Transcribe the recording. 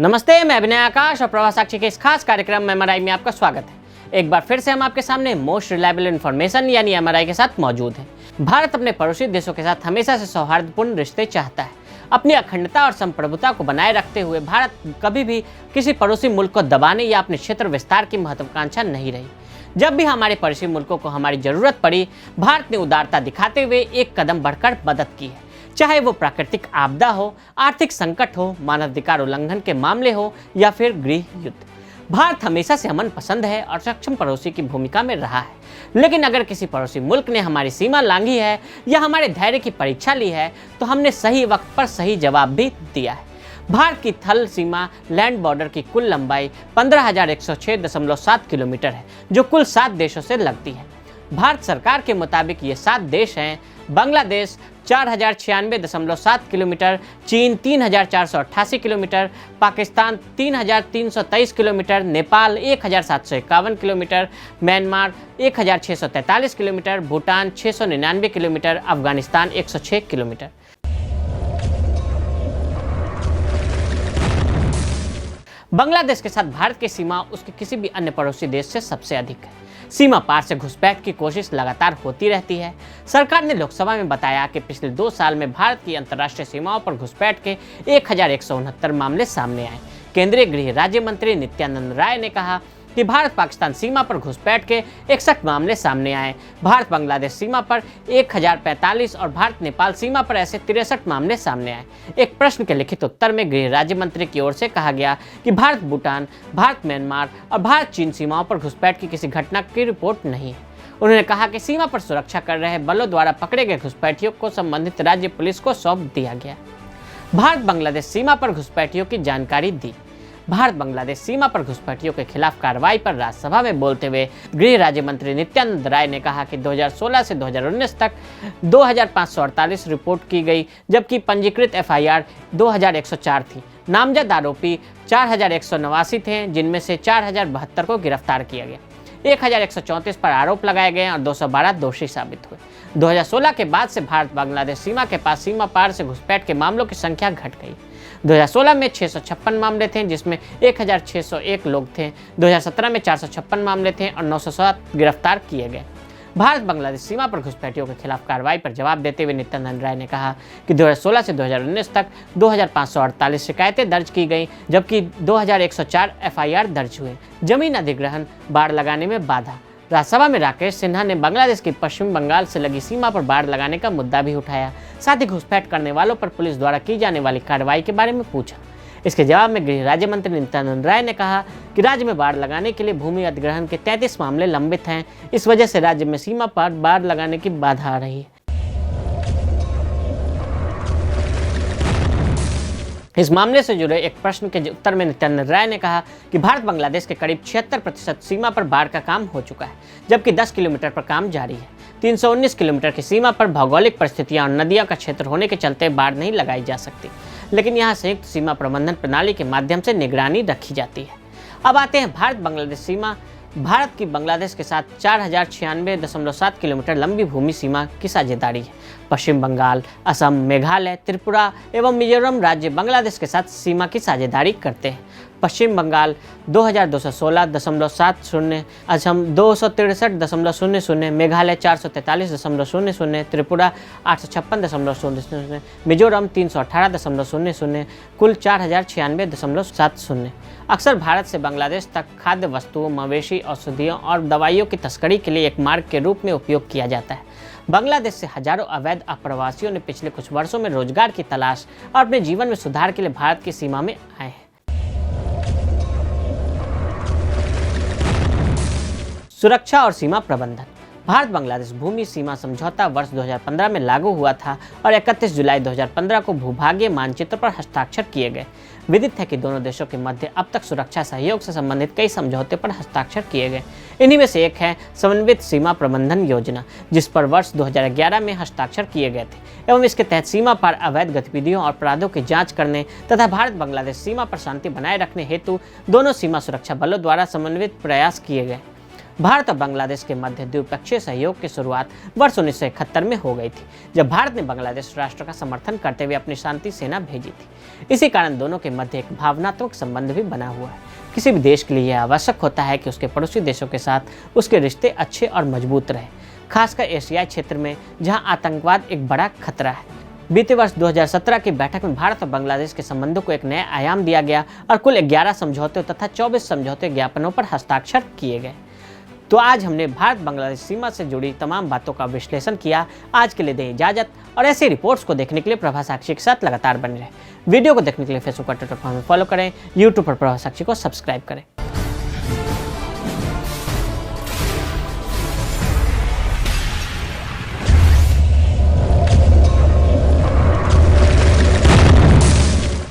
नमस्ते, मैं अभिनय आकाश और प्रवास साक्षी के इस खास कार्यक्रम एमआरआई में आपका स्वागत है। एक बार फिर से हम आपके सामने मोस्ट रिलायबल इन्फॉर्मेशन यानी एमआरआई के साथ मौजूद हैं। भारत अपने पड़ोसी देशों के साथ हमेशा से सौहार्दपूर्ण रिश्ते चाहता है। अपनी अखंडता और संप्रभुता को बनाए रखते हुए भारत कभी भी किसी पड़ोसी मुल्क को दबाने या अपने क्षेत्र विस्तार की महत्वाकांक्षा नहीं रही। जब भी हमारे पड़ोसी मुल्कों को हमारी जरूरत पड़ी, भारत ने उदारता दिखाते हुए एक कदम बढ़कर मदद की है। चाहे वो प्राकृतिक आपदा हो, आर्थिक संकट हो, मानवाधिकार उल्लंघन के मामले हो या फिर गृह युद्ध, भारत हमेशा से अमन पसंद है और सक्षम पड़ोसी की भूमिका में रहा है। लेकिन अगर किसी पड़ोसी मुल्क ने हमारी सीमा लांघी है या हमारे धैर्य की परीक्षा ली है, तो हमने सही वक्त पर सही जवाब भी दिया है। भारत की थल सीमा लैंड बॉर्डर की कुल लंबाई 15,106.7 किलोमीटर है, जो कुल 7 देशों से लगती है। भारत सरकार के मुताबिक ये 7 देश हैं: बांग्लादेश 4,096.7 किलोमीटर, चीन 3,488 kilometre, Pakistan 3,323 kilometre, Nepal 1,751 kilometre, Myanmar 1,643 kilometre, Bhutan 699 kilometre, Afghanistan 106 kilometre. Bangladesh के साथ भारत की सीमा उसके किसी भी अन्य पड़ोसी देश से सबसे अधिक है। सीमा पार से घुसपैठ की कोशिश लगातार होती रहती है। सरकार ने लोकसभा में बताया कि पिछले 2 साल में भारत की अंतर्राष्ट्रीय सीमाओं पर घुसपैठ के 1,169 मामले सामने आए। केंद्रीय गृह राज्य मंत्री नित्यानंद राय ने कहा कि भारत पाकिस्तान सीमा पर घुसपैठ के 61 मामले सामने आए। भारत बांग्लादेश सीमा पर 1,045 और भारत नेपाल सीमा पर ऐसे 63 मामले सामने आए। एक प्रश्न के लिखित उत्तर में गृह राज्य मंत्री की ओर से कहा गया कि भारत भूटान, भारत म्यांमार और भारत चीन सीमाओं पर घुसपैठ की किसी घटना की रिपोर्ट नहीं है। उन्होंने कहा कि सीमा पर सुरक्षा कर रहे बलों द्वारा पकड़े गए घुसपैठियों को संबंधित राज्य पुलिस को सौंप दिया गया। भारत बांग्लादेश सीमा पर घुसपैठियों की जानकारी दी। भारत बांग्लादेश सीमा पर घुसपैठियों के खिलाफ कार्रवाई पर राज्यसभा में बोलते हुए गृह राज्य मंत्री नित्यानंद राय ने कहा कि 2016 से 2019 तक 2,548 रिपोर्ट की गई, जबकि पंजीकृत एफआईआर 2,104 थी। नामजद आरोपी 4,189 थे, जिनमें से 4,072 को गिरफ्तार किया गया। 1,134 पर आरोप लगाए गए और 212 दोषी साबित हुए। 2016 के बाद से भारत बांग्लादेश सीमा के पास सीमा पार से घुसपैठ के मामलों की संख्या घट गई। 2016 में 656 मामले थे, जिसमें 1,601 लोग थे। 2017 में 456 मामले थे और 907 गिरफ्तार किए गए। भारत बांग्लादेश सीमा पर घुसपैठियों के खिलाफ कार्रवाई पर जवाब देते हुए नित्यानंद राय ने कहा कि 2016 से 2019 तक 2,548 शिकायतें दर्ज की गई, जबकि 2,104 एफआईआर दर्ज हुए। जमीन अधिग्रहण, बाड़ लगाने में बाधा। राज्यसभा में राकेश सिन्हा ने बांग्लादेश की पश्चिम बंगाल से लगी सीमा पर बाड़ लगाने का मुद्दा भी उठाया। साथ ही घुसपैठ करने वालों पर पुलिस द्वारा की जाने वाली कार्रवाई के बारे में पूछा। इसके जवाब में गृह राज्य मंत्री नित्यानंद राय ने कहा कि राज्य में बाड़ लगाने के लिए भूमि अधिग्रहण के 33 मामले लंबित हैं। इस वजह से राज्य में सीमा पर बाड़ लगाने की बाधा आ रही है। इस मामले से जुड़े एक प्रश्न के उत्तर में नित्यानंद राय ने कहा कि भारत बांग्लादेश के करीब 76% सीमा पर बाढ़ का काम हो चुका है, जबकि 10 किलोमीटर पर काम जारी है। 319 किलोमीटर की सीमा पर भौगोलिक परिस्थितियां और नदियों का क्षेत्र होने के चलते बाढ़ नहीं लगाई जा सकती, लेकिन यहाँ संयुक्त सीमा प्रबंधन प्रणाली के माध्यम से निगरानी रखी जाती है। अब आते हैं भारत बांग्लादेश सीमा। भारत की बांग्लादेश के साथ 4,096.7 किलोमीटर लंबी भूमि सीमा की साझेदारी है। पश्चिम बंगाल, असम, मेघालय, त्रिपुरा एवं मिजोरम राज्य बांग्लादेश के साथ सीमा की साझेदारी करते हैं। पश्चिम बंगाल 2,216.70, असम 263.00, मेघालय 443.00, त्रिपुरा 856.00, मिजोरम 318.00, कुल 4,096.70। अक्सर भारत से बांग्लादेश तक खाद्य वस्तुओं, मवेशी, औषधियों और दवाइयों की तस्करी के लिए एक मार्ग के रूप में उपयोग किया जाता है। बांग्लादेश से हजारों अवैध अप्रवासियों ने पिछले कुछ वर्षों में रोजगार की तलाश और अपने जीवन में सुधार के लिए भारत की सीमा में आए हैं। सुरक्षा और सीमा प्रबंधन। भारत बांग्लादेश भूमि सीमा समझौता वर्ष 2015 में लागू हुआ था और 31 जुलाई 2015 को भूभागीय मानचित्र पर हस्ताक्षर किए गए। विदित है कि दोनों देशों के मध्य अब तक सुरक्षा सहयोग से संबंधित कई समझौते पर हस्ताक्षर किए गए। इन्हीं में से एक है समन्वित सीमा प्रबंधन योजना, जिस पर वर्ष 2011 में हस्ताक्षर किए गए थे एवं इसके तहत सीमा पर अवैध गतिविधियों और अपराधों की जांच करने तथा भारत बांग्लादेश सीमा पर शांति बनाए रखने हेतु दोनों सीमा सुरक्षा बलों द्वारा समन्वित प्रयास किए गए। भारत और बांग्लादेश के मध्य द्विपक्षीय सहयोग की शुरुआत वर्ष 1971 में हो गई थी, जब भारत ने बांग्लादेश राष्ट्र का समर्थन करते हुए अपनी शांति सेना भेजी थी। इसी कारण दोनों के मध्य एक भावनात्मक संबंध भी बना हुआ है। किसी भी देश के लिए यह आवश्यक होता है कि उसके पड़ोसी देशों के साथ उसके रिश्ते अच्छे और मजबूत रहे, खासकर एशियाई क्षेत्र में जहां आतंकवाद एक बड़ा खतरा है। बीते वर्ष 2017 की बैठक में भारत और बांग्लादेश के संबंधों को एक नया आयाम दिया गया और कुल 11 समझौते तथा 24 समझौते ज्ञापनों पर हस्ताक्षर किए गए। तो आज हमने भारत बांग्लादेश सीमा से जुड़ी तमाम बातों का विश्लेषण किया। आज के लिए दें इजाजत, और ऐसी रिपोर्ट्स को देखने के लिए प्रभा साक्षी के साथ लगातार बने रहें। वीडियो को देखने के लिए फेसबुक और ट्विटर पर हमें फॉलो करें, यूट्यूब पर प्रभा साक्षी को सब्सक्राइब करें।